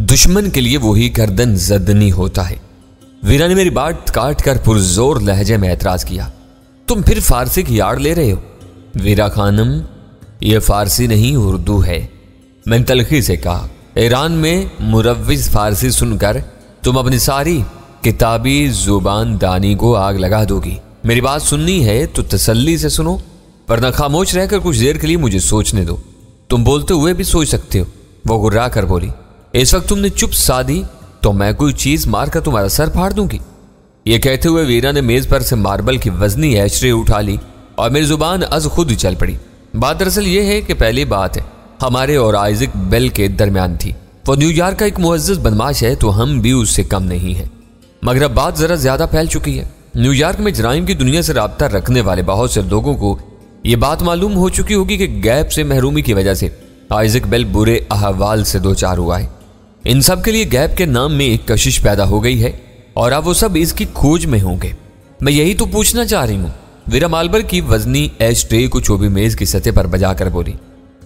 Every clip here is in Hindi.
दुश्मन के लिए वही गर्दन जदनी होता है। वीरा ने मेरी बात काट कर पुरजोर लहजे में एतराज किया। तुम फिर फारसी की आड़ ले रहे हो? वीरा खानम, यह फारसी नहीं उर्दू है। मैंने तलखी से कहा। ईरान में मुरव्विज फारसी सुनकर तुम अपनी सारी किताबी जुबान दानी को आग लगा दोगी। मेरी बात सुननी है तो तसल्ली से सुनो, वरना खामोश रहकर कुछ देर के लिए मुझे सोचने दो। तुम बोलते हुए भी सोच सकते हो। वो गुर्रा कर बोली। इस वक्त तुमने चुप साधी तो मैं कोई चीज मारकर तुम्हारा सर फाड़ दूंगी। ये कहते हुए वीरा ने मेज पर से मार्बल की वजनी एशट्रे उठा ली और मेरी जुबान अज खुद चल पड़ी। बात दरअसल यह है कि पहली बात है हमारे और आइजक बेल के दरमियान थी। वो न्यूयॉर्क का एक मुअज्जज बदमाश है तो हम भी उससे कम नहीं है, मगर अब बात जरा ज्यादा फैल चुकी है। न्यूयॉर्क में जराइम की दुनिया से राब्ता रखने वाले बहुत से लोगों को यह बात मालूम हो चुकी होगी कि गैप से महरूमी की वजह से आइजक बेल बुरे अहवाल से दो चार हुआ है। इन सब के लिए गैप के नाम में एक कशिश पैदा हो गई है और अब वो सब इसकी खोज में होंगे। मैं यही तो पूछना चाह रही हूं। वीरा मार्बल की वजनी एशट्रे को चोबी मेज की सतह पर बजाकर बोली।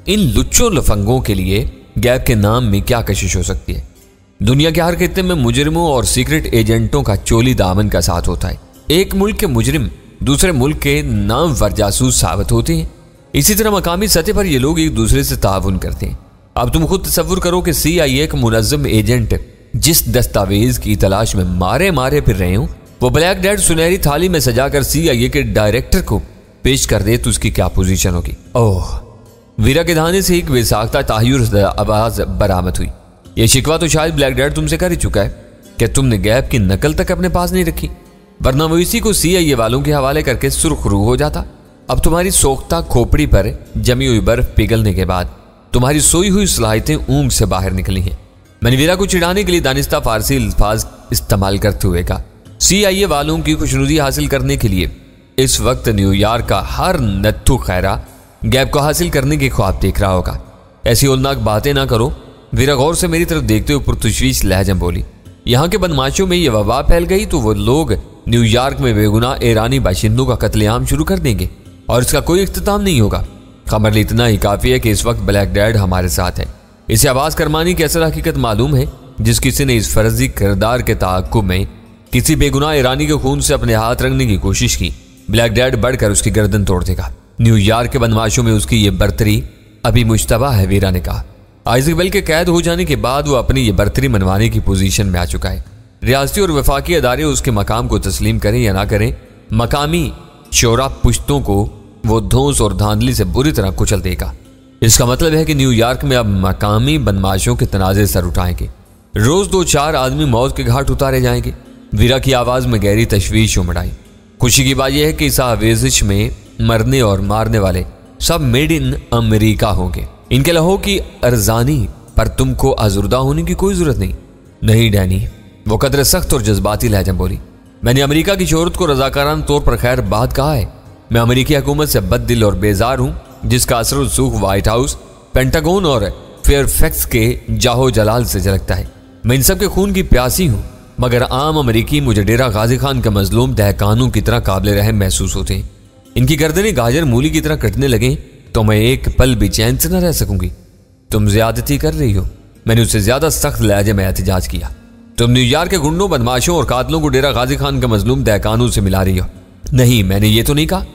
इन लुच्चों लफंगों के लिए गैप के नाम में क्या कशिश हो सकती है? दुनिया के हर खित्ते में मुजरिमों और सीक्रेट एजेंटों का चोली दामन का साथ होता है। एक मुल्क के मुजरिम दूसरे मुल्क के नामवर जासूस साबित होते हैं। इसी तरह मकामी सतह पर ये लोग एक दूसरे से ताउन करते हैं। अब तुम खुद तसव्वुर करो कि CIA का मुनज़्ज़म एजेंट जिस दस्तावेज की तलाश में मारे मारे फिर रहे हो वो ब्लैक डेथ सुनहरी थाली में सजाकर CIA के डायरेक्टर को पेश कर दे तो उसकी क्या पोजीशन होगी? ओह! वीरा के धाने से एक बेसाख्ता तायुर आवाज बरामद हुई। यह शिकवा तो शायद ब्लैक डेथ तुमसे कर ही चुका है कि तुमने गैप की नकल तक अपने पास नहीं रखी, वरना वो इसी को CIA वालों के हवाले करके सुर्खरू हो जाता। अब तुम्हारी सोख्ता खोपड़ी पर जमी हुई बर्फ पिघलने के बाद तुम्हारी सोई हुई सलाहियतें ऊंग से बाहर निकली हैं। मैंने वीरा को चिढ़ाने के लिए दानिस्ता फारसी अल्फाज इस्तेमाल करते हुए कहा, CIA वालों की खुशनुदी हासिल करने के लिए इस वक्त न्यूयॉर्क का हर नत्थु खैरा गैप को हासिल करने के ख्वाब देख रहा होगा। ऐसी होलनाक बातें ना करो। वीरा गौर से मेरी तरफ देखते हुए पुरतशवीश लहजे में बोली। यहाँ के बदमाशों में यह वबा फैल गई तो वो लोग न्यूयॉर्क में बेगुनाह ईरानी बाशिंदों का कत्लेआम शुरू कर देंगे और इसका कोई इख्तिताम नहीं होगा। हमारे लिए इतना ही काफी है कि इस वक्त ब्लैक डेथ हमारे साथ है। इसे आवाज करमानी की असल हकीकत मालूम है। जिस किसी ने इस फर्जी किरदार के ताक़ुब में किसी बेगुनाह ईरानी के खून से अपने हाथ रंगने की कोशिश की, ब्लैक डेथ बढ़कर उसकी गर्दन तोड़ देगा। न्यूयॉर्क के बदमाशों में उसकी ये बर्तरी अभी मुश्तबा है। वीरा ने कहा। आइजक बेल के कैद हो जाने के बाद वो अपनी ये बर्तरी मनवाने की पोजीशन में आ चुका है। रियासती और वफाकी अदारे उसके मकाम को तस्लीम करें या ना करें, मकामी शोरा पुश्तों को वो धौंस और धांधली से बुरी तरह कुचल देगा। इसका मतलब है कि न्यूयॉर्क में अब मकामी बदमाशों के तनाजे सर उठाएंगे। रोज 2-4 आदमी मौत के घाट उतारे जाएंगे। वीरा की आवाज में गहरी तशवीश उमड़ आई। खुशी की बात यह है कि इस आवेजिश में मरने और मारने वाले सब मेड इन अमेरिका होंगे। इनके लहू की अरजानी पर तुमको आजुर्दा होने की कोई जरूरत नहीं। नहीं डैनी, वो कदर सख्त और जज्बाती लहजा बोली। मैंने अमेरिका की शोहरत को रजाकाराना तौर पर खैर बात कहा है। मैं अमेरिकी हुकूमत से बददिल और बेजार हूं, जिसका असर रसूख व्हाइट हाउस, पेंटागन और फेयरफैक्स के जाहो जलाल से झलकता है। मैं इन सब के खून की प्यासी हूं, मगर आम अमेरिकी मुझे डेरा गाजी खान का मजलूम दहकानों की तरह काबिल रहम महसूस होते हैं। इनकी गर्दनें गाजर मूली की तरह कटने लगे तो मैं एक पल भी चैन से न रह सकूंगी। तुम ज्यादती कर रही हो। मैंने उससे ज्यादा सख्त लहजे में एहतजाज किया। तुम न्यूयॉर्क के गुंडों, बदमाशों और कातलों को डेरा गाजी खान का मजलूम दहकानों से मिला रही हो। नहीं, मैंने ये तो नहीं कहा।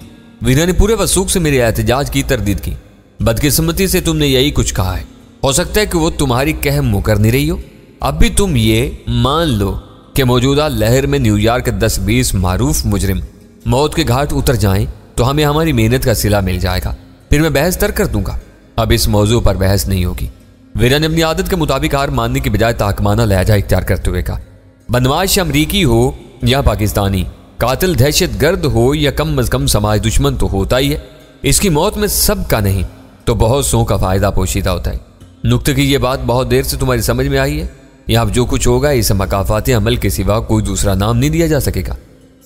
वीरा ने पूरे वसूख से मेरे एहतजाज की तरदीद की। बदकिस्मती से तुमने यही कुछ कहा है। हो सकता है कि वो तुम्हारी कह मुकर नहीं रही हो। अब भी तुम ये मान लो कि मौजूदा लहर में न्यूयॉर्क के 10-20 मारूफ मुजरिम मौत के घाट उतर जाएं तो हमें हमारी मेहनत का सिला मिल जाएगा। फिर मैं बहस तर्क कर दूंगा। अब इस मौजू पर बहस नहीं होगी। वीरा ने अपनी आदत के मुताबिक हार मानने की बजाय ताकमाना लहजा इख्तियार करते हुए कहा, बदमाश अमरीकी हो या पाकिस्तानी, कातिल दहशत गर्द हो या कम अज कम समाज दुश्मन तो होता ही है। इसकी मौत में सबका नहीं तो बहुत सौ का फायदा पोशीदा होता है। नुक्ते की यह बात बहुत देर से तुम्हारी समझ में आई है। यहाँ जो कुछ होगा इसे मकाफात अमल के सिवा कोई दूसरा नाम नहीं दिया जा सकेगा।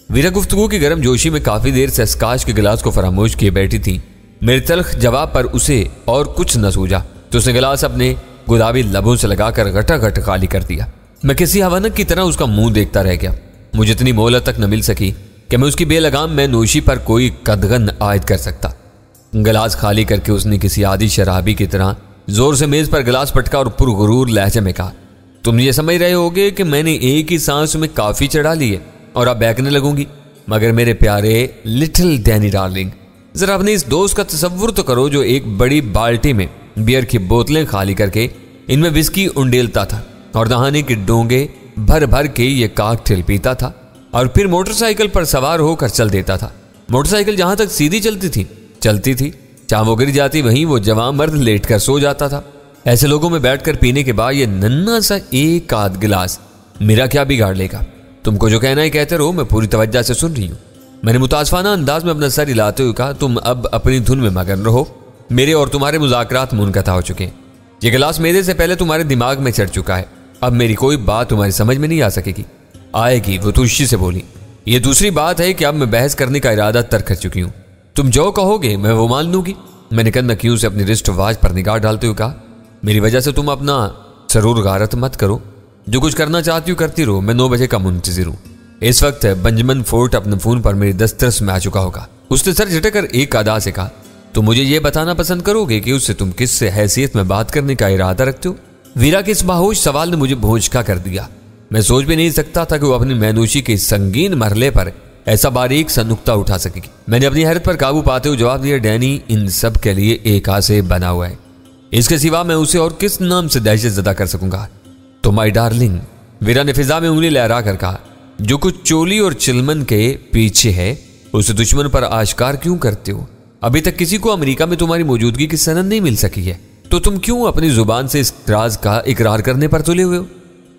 वीरा गुफ्तगू की गर्म जोशी में काफी देर से स्काच के गिलास को फरामोश किए बैठी थी। मेरे तल्ख जवाब पर उसे और कुछ न सूझा तो उसने गिलास अपने गुलाबी लबों से लगाकर घटाघट खाली कर दिया। मैं किसी हवानक की तरह उसका मुंह देखता रह गया। मुझे इतनी मोहलत तक न मिल सकी कि मैं उसकी बेलगाम में नोशी पर कोई कदगन आयद कर सकता। गिलास खाली करके उसने किसी आदि शराबी की तरह जोर से मेज पर गिलास पटका और पुरगुरूर लहजे में कहा, तुम ये समझ रहे होगे कि मैंने एक ही सांस में काफी चढ़ा ली है और अब बहकने लगूंगी, मगर मेरे प्यारे लिटिल डैनी डार्लिंग, जरा अपने इस दोस्त का तसव्वुर तो करो जो एक बड़ी बाल्टी में बियर की बोतलें खाली करके इनमें विस्की उंडेलता था और नहाने के डोंगे भर भर के ये कॉकटेल पीता था और फिर मोटरसाइकिल पर सवार होकर चल देता था। मोटरसाइकिल जहां तक सीधी चलती थी, जहां वो गिर जाती वहीं वो जवां मर्द लेट कर सो जाता था। ऐसे लोगों में बैठकर पीने के बाद ये नन्ना सा एक आध गिलास मेरा क्या बिगाड़ लेगा? तुमको जो कहना है कहते रहो, मैं पूरी तवज्जो से सुन रही हूँ। मैंने मुतासफाना अंदाज में अपना सर हिलाते हुए कहा, तुम अब अपनी धुन में मगन रहो, मेरे और तुम्हारे मुज़ाकरात मुनक़ता हो चुके हैं। ये गिलास मेरे से पहले तुम्हारे दिमाग में चढ़ चुका है, अब मेरी कोई बात तुम्हारी समझ में नहीं आ सकेगी। आएगी, वो तुझी से बोली। ये दूसरी बात है कि अब मैं बहस करने का इरादा तर्क कर चुकी हूँ, तुम जो कहोगे मैं वो मान लूंगी। मैंने कन्ना क्यों से अपनी रिस्ट वॉच पर निगाह डालते हुए कहा, मेरी वजह से तुम अपना सरूर गारत मत करो, जो कुछ करना चाहती हो करती रहो, मैं 9 बजे का मुंतजिर हूँ। इस वक्त बेंजामिन फोर्ट अपने फोन पर मेरी दस्तरस में आ चुका होगा। उसने सर झटक एक अदा से कहा, तो मुझे यह बताना पसंद करोगे कि उससे तुम किस हैसियत में बात करने का इरादा रखते हो? वीरा के इस बाहोश सवाल ने मुझे भौंचका कर दिया। मैं सोच भी नहीं सकता था कि वो अपनी मैनूशी के संगीन मरले पर ऐसा बारीक सा नुक्ता उठा सकेगी। मैंने अपनी हैरत पर काबू पाते हुए जवाब दिया, डैनी इन सब के लिए एक आसे बना हुआ है, इसके सिवा मैं उसे और किस नाम से दहशत ज़दा कर सकूंगा? तो माई डार्लिंग, वीरा ने फिजा में उंगली लहरा कर कहा, जो कुछ चोली और चिलमन के पीछे है उसे दुश्मन पर आश्कार क्यों करते हो? अभी तक किसी को अमेरिका में तुम्हारी मौजूदगी की सनद नहीं मिल सकी है, तो तुम क्यों अपनी जुबान से इस राज का इकरार करने पर तुले हुए हो?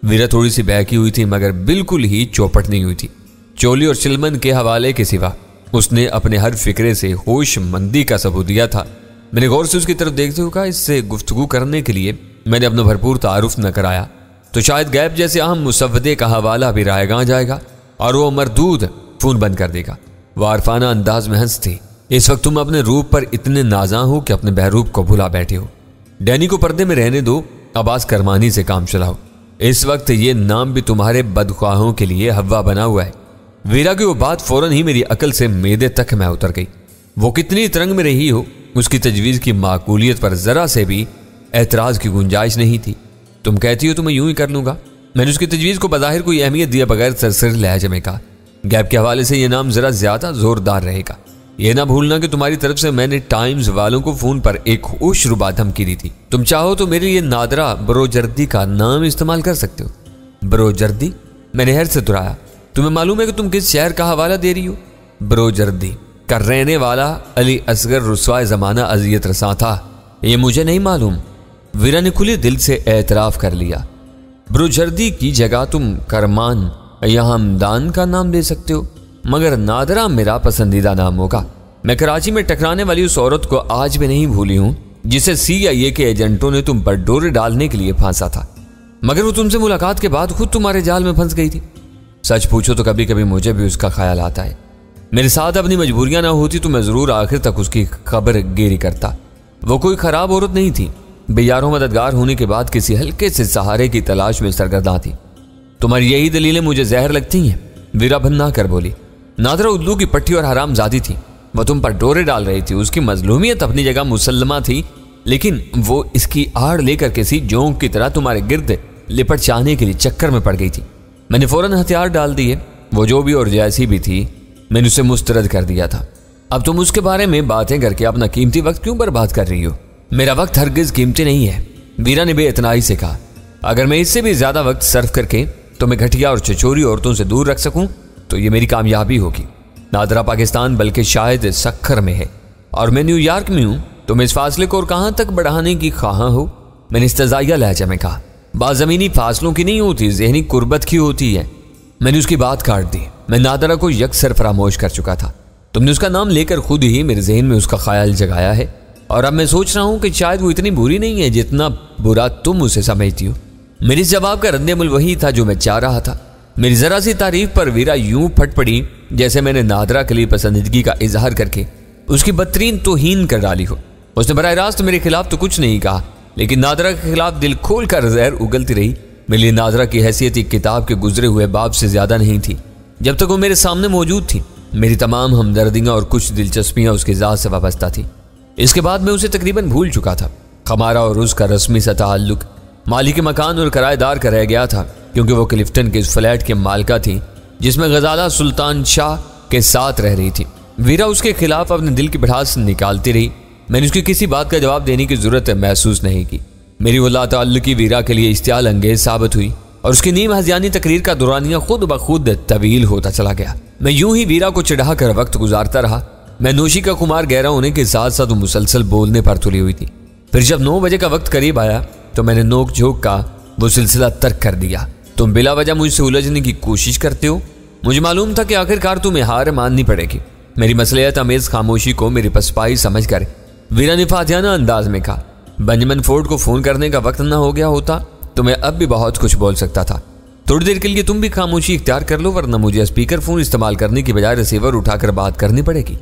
वीरा थोड़ी सी बहकी हुई थी मगर बिल्कुल ही चौपट नहीं हुई थी। चोली और चिलमन के हवाले के सिवा उसने अपने हर फिक्रे से होशमंदी का सबूत दिया था। मैंने गौर से उसकी तरफ देखते हुए कहा, इससे गुफ्तगू करने के लिए मैंने अपना भरपूर तारुफ न कराया तो शायद गैप जैसे अहम मुसव्वदे का हवाला भी रायगां जाएगा और वो मरदूद फोन बंद कर देगा। वह आरफाना अंदाज में हंसती, इस वक्त तुम अपने रूप पर इतने नाजा हो कि अपने बहरूप को भुला बैठे हो। डैनी को पर्दे में रहने दो, अब्बास करमानी से काम चलाओ। इस वक्त ये नाम भी तुम्हारे बदख्वाहों के लिए हवा बना हुआ है। वीरा की वो बात फौरन ही मेरी अकल से मेदे तक में उतर गई। वो कितनी तरंग में रही हो, उसकी तजवीज़ की माकूलियत पर जरा से भी एतराज़ की गुंजाइश नहीं थी। तुम कहती हो तो मैं यूं ही कर लूंगा। मैंने उसकी तजवीज़ को बज़ाहिर कोई अहमियत दिया बगैर सरसरी लहजे में कहा, गैप के हवाले से यह नाम जरा ज्यादा जोरदार रहेगा। यह ना भूलना कि तुम्हारी तरफ से मैंने टाइम्स वालों को फोन पर एक होशरुबा धमकी दी थी। तुम चाहो तो मेरे लिए नादरा बरोजर्दी का नाम इस्तेमाल कर सकते हो। बरोजर्दी? मैंने हैरत से दुहराया, तुम्हें मालूम है कि तुम किस शहर का हवाला दे रही हो? बरोजर्दी का रहने वाला अली असगर रुस्वाए जमाना अजियत रसा था, ये मुझे नहीं मालूम। वीरा ने खुले दिल से एतराफ कर लिया। बरोजर्दी की जगह तुम करमान या हमदान का नाम ले सकते हो, मगर नादरा मेरा पसंदीदा नाम होगा। मैं कराची में टकराने वाली उस औरत को आज भी नहीं भूली हूं जिसे CIA के एजेंटों ने तुम पर डोरे डालने के लिए फांसा था, मगर वो तुमसे मुलाकात के बाद खुद तुम्हारे जाल में फंस गई थी। सच पूछो तो कभी कभी मुझे भी उसका ख्याल आता है। मेरे साथ अपनी मजबूरियां ना होती तो मैं जरूर आखिर तक उसकी खबर गिरी करता। वो कोई खराब औरत नहीं थी, बेयारों मददगार होने के बाद किसी हल्के से सहारे की तलाश में सरगर्दा थी। तुम्हारी यही दलीलें मुझे जहर लगती हैं, वीरा भन्ना कर बोली। नादरा उल्लू की पट्टी और हरामजादी थी, वह तुम पर डोरे डाल रही थी। उसकी मजलूमियत अपनी जगह मुसल्लमा थी, लेकिन वो इसकी आड़ लेकर किसी जोंक की तरह तुम्हारे गिर्द लिपट चाहने के लिए चक्कर में पड़ गई थी। मैंने फौरन हथियार डाल दिए, वो जो भी और जैसी भी थी मैंने उसे मुस्तरद कर दिया था। अब तुम उसके बारे में बातें करके अपना कीमती वक्त क्यों बर्बाद कर रही हो? मेरा वक्त हरगिज कीमती नहीं है, वीरा ने बेइतनाई से कहा। अगर मैं इससे भी ज्यादा वक्त सर्फ करके तुम्हें घटिया और चचोरी औरतों से दूर रख सकूं तो ये मेरी कामयाबी होगी। नादरा पाकिस्तान बल्कि शायद सखर में है और मैं न्यूयॉर्क में हूं। तुम इस फासले को और कहां तक बढ़ाने की ख्वाह हो? मैंने इस्तज़ाइया लहजा में कहा। बात ज़मीनी फासलों की नहीं होती, ज़हनी कुर्बत की होती है। मैंने उसकी बात काट दी। मैं नादरा को यकसर फरामोश कर चुका था। तुमने उसका नाम लेकर खुद ही मेरे जहन में उसका ख्याल जगाया है और अब मैं सोच रहा हूं कि शायद वो इतनी बुरी नहीं है जितना बुरा तुम उसे समझती हो। मेरे जवाब का रद्द-ए-अमल वही था जो मैं चाह रहा था। मेरी जरा सी तारीफ पर वीरा यूं फट पड़ी जैसे मैंने नादरा के लिए पसंदीदगी का इजहार करके उसकी बदतरीन तौहीन कर डाली हो। उसने बराह रास्त मेरे खिलाफ तो कुछ नहीं कहा, लेकिन नादरा के खिलाफ दिल खोल कर जहर उगलती रही। मेरे लिए नादरा की हैसियत एक किताब के गुजरे हुए बाब से ज्यादा नहीं थी। जब तक वो मेरे सामने मौजूद थी मेरी तमाम हमदर्दियां और कुछ दिलचस्पियां उसकी जात से वाबस्ता थी। इसके बाद मैं उसे तकरीबन भूल चुका था। हमारा और उसका रस्मी सा ताल्लुक मालिक मकान और किराएदार का रह गया था, क्योंकि वो क्लिफ्टन के इस फ्लैट के मालिका थी जिसमें गजाला सुल्तान शाह के साथ रह रही थी। वीरा उसके खिलाफ अपने दिल की भड़ास निकालती रही। मैंने उसकी किसी बात का जवाब देने की जरूरत महसूस नहीं की। मेरी वो लाताल्लुकी वीरा के लिए इश्तियाल अंगेज साबित हुई और उसकी नीम हज़ियानी तकरीर का दौरानिया खुद ब खुद तवील होता चला गया। मैं यूं ही वीरा को चिढ़ा कर वक्त गुजारता रहा। मैं नोशी का खुमार गहरा होने के साथ साथ मुसलसल बोलने पर तुली हुई थी। फिर जब 9 बजे का वक्त करीब आया तो मैंने नोक झोंक का वो सिलसिला तर्क कर दिया। तुम बिला वजह मुझसे उलझने की कोशिश करते हो। मुझे मालूम था कि आखिरकार तुम्हें हार माननी पड़ेगी। मेरी मसलियत अमेज खामोशी को मेरी पसपाई समझ कर वीरा ने फातियाना अंदाज में कहा, बेंजामिन फोर्ड को फोन करने का वक्त न हो गया होता तो मैं अब भी बहुत कुछ बोल सकता था। थोड़ी देर के लिए तुम भी खामोशी इख्तियार कर लो, वरना मुझे स्पीकर फोन इस्तेमाल करने की बजाय रिसीवर उठाकर बात करनी पड़ेगी।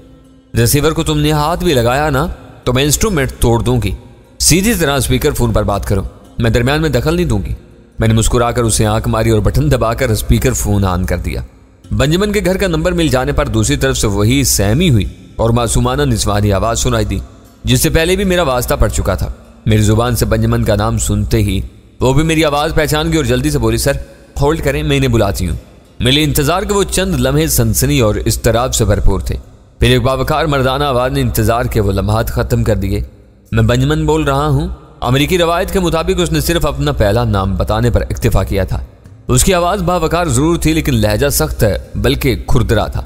रिसीवर को तुमने हाथ भी लगाया ना तो मैं इंस्ट्रूमेंट तोड़ दूंगी। सीधी तरह स्पीकर फोन पर बात करो, मैं दरमियान में दखल नहीं दूंगी। मैंने मुस्कुराकर उसे आंख मारी और बटन दबाकर स्पीकर फोन ऑन कर दिया। बेंजामिन के घर का नंबर मिल जाने पर दूसरी तरफ से वही सहमी हुई और मासूमाना निस्वानी आवाज सुनाई दी, जिससे पहले भी मेरा वास्ता पड़ चुका था। मेरी जुबान से बेंजामिन का नाम सुनते ही वो भी मेरी आवाज पहचान गई और जल्दी से बोली, सर होल्ड करें, मैं इन्हें बुलाती हूँ। मेरे इंतजार के वो चंद लम्हे सनसनी और इस्तराब से भरपूर थे। फिर एक बावकार मर्दाना आवाज ने इंतजार के वो लम्हात खत्म कर दिए। मैं बेंजामिन बोल रहा हूँ। अमेरिकी रवायत के मुताबिक उसने सिर्फ अपना पहला नाम बताने पर इक्तिफा किया था। उसकी आवाज बावकार जरूर थी, लेकिन लहजा सख्त है, बल्कि खुरदरा था।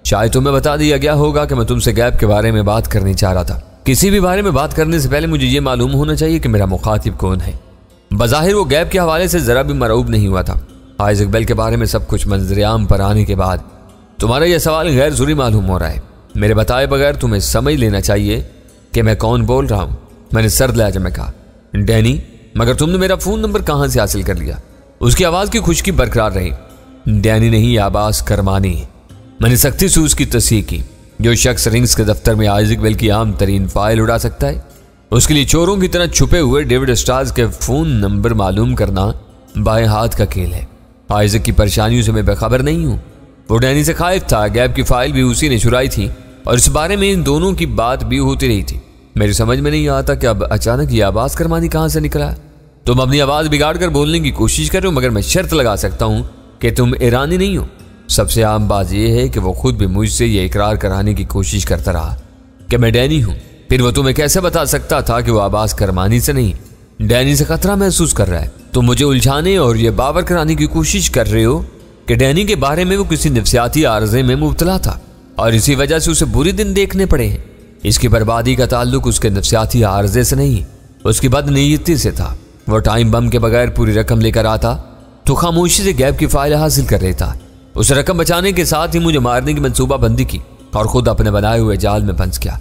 शायद तुम्हें बता दिया गया होगा कि मैं तुमसे गैप के बारे में बात करनी चाह रहा था। किसी भी बारे में बात करने से पहले मुझे ये मालूम होना चाहिए कि मेरा मुखातिब कौन है। बज़ाहिर वो गैप के हवाले से जरा भी मरऊब नहीं हुआ था। आइज़ैक बेल के बारे में सब कुछ मंजर-ए-आम पर आने के बाद तुम्हारा यह सवाल गैर ज़रूरी मालूम हो रहा है। मेरे बताए बगैर तुम्हें समझ लेना चाहिए कि मैं कौन बोल रहा हूँ। मैंने सर्द लहजे में कहा, डैनी, मगर तुमने मेरा फ़ोन नंबर कहाँ से हासिल कर लिया? उसकी आवाज़ की खुशकी बरकरार रही। डैनी नहीं, अब्बास करमानी। मैंने सख्ती से उसकी तस्दीक की। जो शख्स रिंग्स के दफ्तर में आइज़ैक बेल की आम तरीन फाइल उड़ा सकता है, उसके लिए चोरों की तरह छुपे हुए डेविड स्टार्स के फ़ोन नंबर मालूम करना बाएं हाथ का खेल है। आइज़ैक की परेशानियों से मैं बेखबर नहीं हूँ। वो डैनी से खाइफ था। गैप की फाइल भी उसी ने चुराई थी और इस बारे में इन दोनों की बात भी होती रही थी। मेरी समझ में नहीं आता कि अब अचानक ये अब्बास करमानी कहाँ से निकला। तुम अपनी आवाज़ बिगाड़ कर बोलने की कोशिश कर रहे हो, मगर मैं शर्त लगा सकता हूँ कि तुम ईरानी नहीं हो। सबसे आम बात यह है कि वो खुद भी मुझसे ये इकरार कराने की कोशिश करता रहा कि मैं डैनी हूँ। फिर वो तुम्हें कैसे बता सकता था कि वो अब्बास करमानी से नहीं, डैनी से खतरा महसूस कर रहा है? तुम मुझे उलझाने और ये बावर कराने की कोशिश कर रहे हो कि डैनी के बारे में वो किसी नफ्सियाती आर्जे में मुब्तला था और इसी वजह से उसे बुरे दिन देखने पड़े हैं। इसकी बर्बादी का ताल्लुक उसके नफ्सियाती आर्जे से नहीं, उसकी बदनीयती से था। वो टाइम बम के बगैर पूरी रकम लेकर आता तो खामोशी से गैप की फाइल हासिल कर लेता। उस रकम बचाने के साथ ही मुझे मारने की मंसूबाबंदी की और खुद अपने बनाए हुए जाल में फंस गया।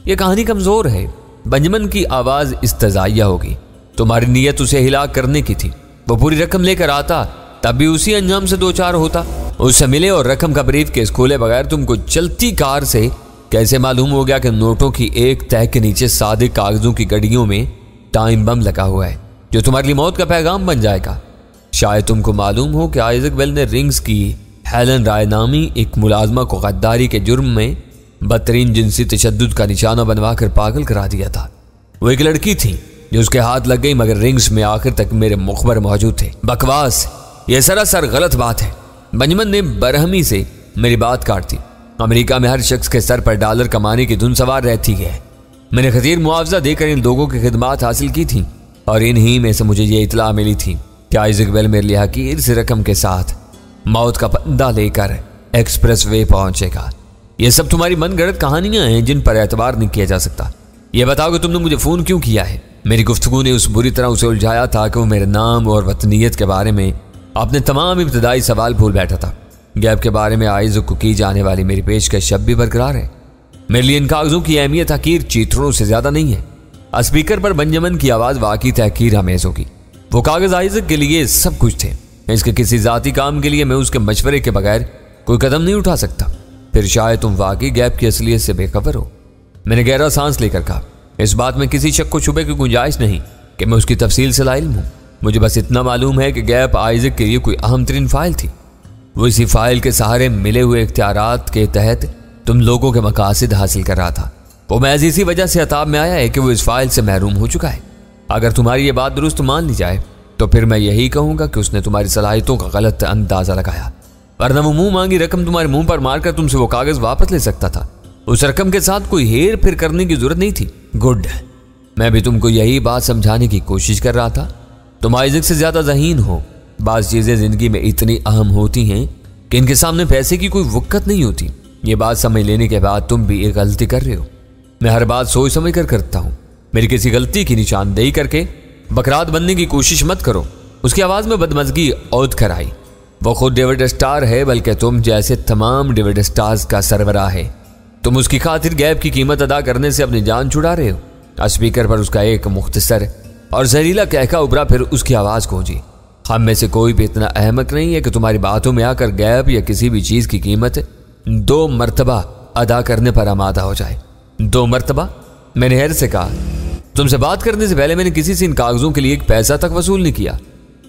यह कहानी कमजोर है। बेंजामिन की आवाज इस्तज़ाइया होगी। तुम्हारी नीयत उसे हिलाक करने की थी। वो पूरी रकम लेकर आता तब भी उसी अंजाम से दो चार होता। उससे मिले और रकम का ब्रीफ केस खोले बगैर तुमको चलती कार से कैसे मालूम हो गया कि नोटों की एक तह के नीचे सादे कागजों की गड्डियों में टाइम बम लगा हुआ है जो तुम्हारे लिए मौत का पैगाम बन जाएगा? शायद तुमको मालूम हो कि आइज़ैक बेल ने रिंग्स की हेलन राय नामी एक मुलाजमा को गद्दारी के जुर्म में बदतरीन जिनसी तशद्दुद का निशाना बनवाकर पागल करा दिया था। वो एक लड़की थी जो उसके हाथ लग गई, मगर रिंग्स में आखिर तक मेरे मुखबर मौजूद थे। बकवास, यह सरासर गलत बात है। बेंजामिन ने बरहमी से मेरी बात काट दी। अमेरिका में हर शख्स के सर पर डॉलर कमाने की धुन सवार रहती है। मैंने खतीर मुआवजा देकर इन लोगों की खिदमात हासिल की थी और इन्हीं में से मुझे ये इतला मिली थी कि आइज़ैक बेल मेरे लिए हकीर से रकम के साथ मौत का फंदा लेकर एक्सप्रेस वे पहुंचेगा। ये सब तुम्हारी मनगढ़ंत कहानियां हैं जिन पर एतबार नहीं किया जा सकता। ये बताओ कि तुमने मुझे फ़ोन क्यों किया है? मेरी गुफ्तगू ने उस बुरी तरह उसे उलझाया था कि वो मेरे नाम और वतनीयत के बारे में अपने तमाम इब्तदाई सवाल भूल बैठा था। गैप के बारे में आइज़ैक को की जाने वाली मेरी पेशकश अब भी बरकरार है। मेरे लिए इन कागजों की अहमियत हकीर चीथड़ों से ज्यादा नहीं है। स्पीकर पर बेंजामिन की आवाज़ वाकई तहकीर हमेज होगी। वो कागज आइज़ैक के लिए सब कुछ थे। इसके किसी जाती काम के लिए मैं उसके मशवरे के बगैर कोई कदम नहीं उठा सकता। फिर शायद तुम वाकई गैप की असलियत से बेखबर हो। मैंने गहरा सांस लेकर कहा, इस बात में किसी शक को छुपे की गुंजाइश नहीं कि मैं उसकी तफसील से लाइल्म हूँ। मुझे बस इतना मालूम है कि गैप आइज़ैक के लिए कोई अहम तरीन फाइल थी। वो इसी फाइल के सहारे मिले हुए इख्तियारात के तहत तुम लोगों के मकासद हासिल कर रहा था। वो महज इसी वजह से अताब में आया है कि वो इस फाइल से महरूम हो चुका है। अगर तुम्हारी ये बात दुरुस्त मान ली जाए तो फिर मैं यही कहूंगा कि उसने तुम्हारी सलाहियतों का गलत अंदाजा लगाया, वरना वो मुंह मांगी रकम तुम्हारे मुंह पर मारकर तुमसे वो कागज वापस ले सकता था। उस रकम के साथ कोई हेर फेर करने की जरूरत नहीं थी। गुड, मैं भी तुमको यही बात समझाने की कोशिश कर रहा था। तुम आइजक से ज्यादा ज़हीन हो। बाज़ चीजें जिंदगी में इतनी अहम होती हैं कि इनके सामने पैसे की कोई वक़्त नहीं होती। ये बात समझ लेने के बाद तुम भी एक गलती कर रहे हो। मैं हर बात सोच समझ कर करता हूँ। मेरी किसी गलती की निशानदेही करके बकरात बनने की कोशिश मत करो। उसकी आवाज में बदमजगी औध कर आई। वो खुद डेविड स्टार है, बल्कि तुम जैसे तमाम डेविड स्टार्स का सरबराह है। तुम उसकी खातिर गैप की कीमत अदा करने से अपनी जान छुड़ा रहे हो। स्पीकर पर उसका एक मुख्तसर और जहरीला कहका उभरा, फिर उसकी आवाज गूंजी। हम में से कोई भी इतना अहमक नहीं है कि तुम्हारी बातों में आकर गैप या किसी भी चीज की कीमत 2 मरतबा अदा करने पर आमादा हो जाए। 2 मरतबा? मैंने हैर से कहा, तुमसे बात करने से पहले मैंने किसी से इन कागजों के लिए एक पैसा तक वसूल नहीं किया।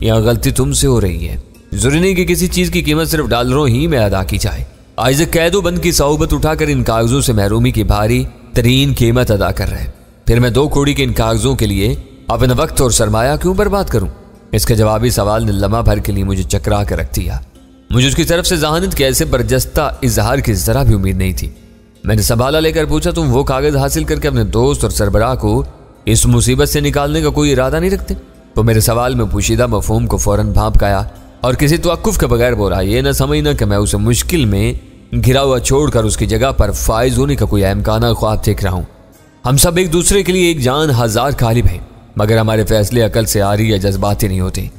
यह गलती तुमसे हो रही है। जरूरी नहीं कि किसी चीज की कीमत सिर्फ डॉलरों ही में अदा की जाए। आइजक कैदोबंद की सौबत उठाकर इन कागजों से महरूमी की भारी तरीन कीमत अदा कर रहे हैं। फिर मैं 2 कौड़ी के इन कागजों के लिए अपना वक्त और सरमाया क्यों बर्बाद करूं? इसके जवाबी सवाल ने लम्हा भर के लिए मुझे चकरा कर रख दिया। मुझे उसकी तरफ से जहानत के ऐसे बरजस्ता इजहार की जरा भी उम्मीद नहीं थी। मैंने संभाला लेकर पूछा, तुम वो कागज हासिल करके अपने दोस्त और सरबराह को इस मुसीबत से निकालने का कोई इरादा नहीं रखते? तो मेरे सवाल में पोशीदा मफहूम को फौरन भांप गया और किसी तवक्कुफ के बगैर बोला, ये न समझना कि मैं उसे मुश्किल में घिरा हुआ छोड़कर उसकी जगह पर फायज होने का कोई अहमकाना ख्वाब देख रहा हूं। हम सब एक दूसरे के लिए एक जान हजार कालिब हैं, मगर हमारे फैसले अकल से आरी या जज्बाती नहीं होते।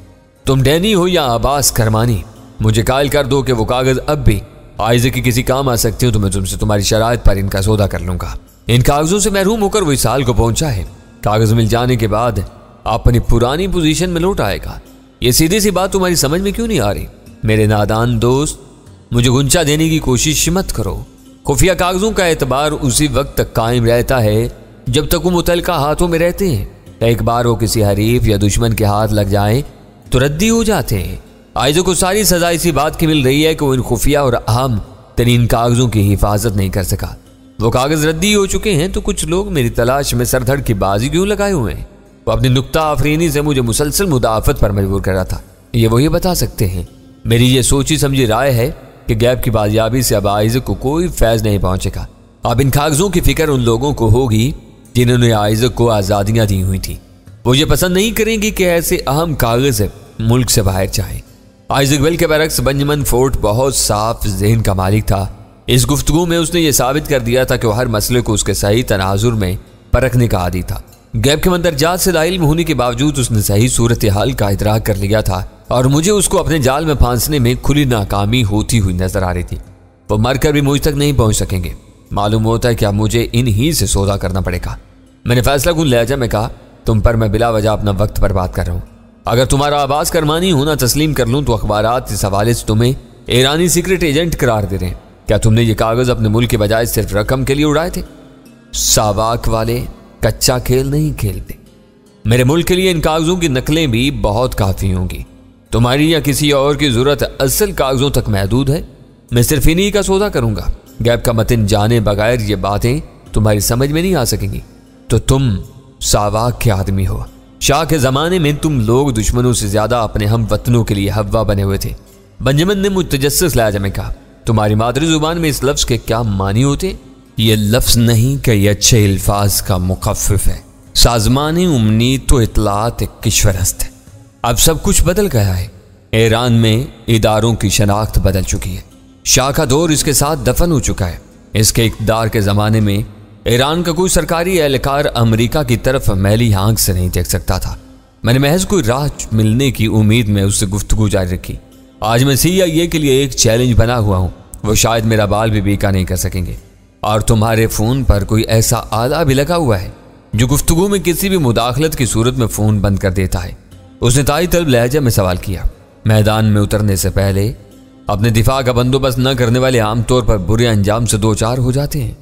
तुम डैनी हो या अब्बास करमानी, मुझे कायल कर दो कि वो कागज अब भी आइज़क की किसी काम आ सकती हो तो मैं तुमसे तुम्हारी शराइत पर इनका सौदा कर लूंगा। इन कागजों से महरूम होकर वो इस साल को पहुंचा है। कागज मिल जाने के बाद अपनी पुरानी पोजीशन में लौट आएगा। ये सीधी सी बात तुम्हारी समझ में क्यों नहीं आ रही? मेरे नादान दोस्त, मुझे गुंचा देने की कोशिश मत करो। खुफिया कागजों का एतबार उसी वक्त तक कायम रहता है जब तक वो मुतलका हाथों में रहते हैं। एक बार वो किसी हरीफ या दुश्मन के हाथ लग जाए तो रद्दी हो जाते हैं। आइज़क को सारी सजा इसी बात की मिल रही है कि वो इन खुफिया और अहम तरीन कागजों की हिफाजत नहीं कर सका। वो कागज रद्दी हो चुके हैं तो कुछ लोग मेरी तलाश में सरधड़ की बाजी क्यों लगाए हुए हैं? वो अपनी नुक्ता आफरीनी से मुझे मुसलसल मुदाफत पर मजबूर कर रहा था। ये वही बता सकते हैं। मेरी ये सोची समझी राय है कि गैप की बाजियाबी से अब आइज़क को कोई फैज़ नहीं पहुंचेगा। अब इन कागजों की फिक्र उन लोगों को होगी जिन्होंने आइज़क को आज़ादियाँ दी हुई थी। वो ये पसंद नहीं करेंगे कि ऐसे अहम कागज मुल्क से बाहर जाए। आइज़क वेल के बरक्स बेंजामिन फोर्ड बहुत साफ ज़हन का मालिक था। इस गुफ्तगू में उसने ये साबित कर दिया था कि वह हर मसले को उसके सही तनाजुर में परखने का आदी था। गैप के मंदरजात से लाइल्म होने के बावजूद उसने सही सूरत हाल का इदराक कर लिया था और मुझे उसको अपने जाल में फांसने में खुली नाकामी होती हुई नजर आ रही थी। वो मरकर भी मुझ तक नहीं पहुंच सकेंगे। मालूम होता है क्या मुझे इन ही से सौदा करना पड़ेगा। मैंने फैसला कुन लहजा में कहा, तुम पर मैं बिला वजह अपना वक्त बर्बाद कर रहा हूँ। अगर तुम्हारा अब्बास करमानी होना तस्लीम कर लूँ तो अखबारात इस हवाले से तुम्हें ईरानी सीक्रेट एजेंट करार दे रहे हैं। क्या तुमने ये कागज अपने मुल्क के बजाय सिर्फ रकम के लिए उड़ाए थे? सावाक वाले कच्चा खेल नहीं खेलते। मेरे मुल्क के लिए इन कागजों की नकलें भी बहुत काफी होंगी। तुम्हारी या किसी और की जरूरत असल कागजों तक महदूद है। मैं सिर्फ इन्हीं का सौदा करूंगा। गैप का मतन जाने बगैर ये बातें तुम्हारी समझ में नहीं आ सकेंगी। तो तुम सावाक के आदमी हो। शाह के जमाने में तुम लोग दुश्मनों से ज्यादा अपने हम वतनों के लिए हवा बने हुए थे। बेंजामिन ने मुतजस्सिस लहजा में कहा, तुम्हारी मादरी जुबान में इस लफ्ज के क्या मानी होते? ये लफ्ज नहीं कि ये अच्छे अल्फाज का मुखफ़िफ है। साजमानी उम्मीद तो इतलात किश्वरस्त है। अब सब कुछ बदल गया है। ईरान में इदारों की शनाख्त बदल चुकी है। शाह का दौर इसके साथ दफन हो चुका है। इसके इक़्तिदार के ज़माने में ईरान का कोई सरकारी एहलकार अमेरिका की तरफ मैली आंख से नहीं देख सकता था। मैंने महज कोई राह मिलने की उम्मीद में उससे गुफ्तगू जारी रखी। आज मैं CIA के लिए एक चैलेंज बना हुआ हूँ। वो शायद मेरा बाल भी बीका नहीं कर सकेंगे। और तुम्हारे फ़ोन पर कोई ऐसा आला भी लगा हुआ है जो गुफ्तगू में किसी भी मुदाखलत की सूरत में फ़ोन बंद कर देता है। उसने ताई तलब लहजा में सवाल किया। मैदान में उतरने से पहले अपने दिफा का बंदोबस्त न करने वाले आमतौर पर बुरे अंजाम से दो चार हो जाते हैं।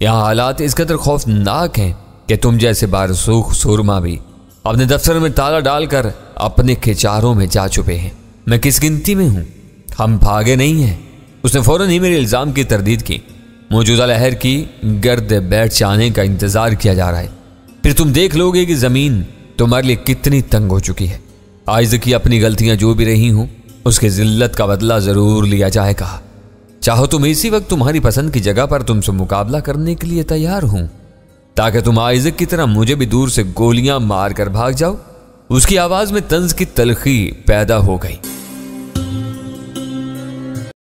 यहाँ हालात इस कदर खौफनाक हैं कि तुम जैसे बारसूख सुरमा भी अपने दफ्तर में ताला डालकर अपने खिचारों में जा चुके हैं। मैं किस गिनती में हूँ? हम भागे नहीं हैं। उसने फौरन ही मेरे इल्ज़ाम की तरदीद की। मौजूदा लहर की गर्द बैठ जाने का इंतज़ार किया जा रहा है। फिर तुम देख लोगे कि ज़मीन तुम्हारे लिए कितनी तंग हो चुकी है। आइज़क की अपनी गलतियां जो भी रही हूं, उसके जिल्लत का बदला जरूर लिया जाएगा। चाहो तुम इसी वक्त तुम्हारी पसंद की जगह पर तुमसे मुकाबला करने के लिए तैयार हूं, ताकि तुम आइज़क की तरह मुझे भी दूर से गोलियां मार कर भाग जाओ। उसकी आवाज में तंज की तलखी पैदा हो गई।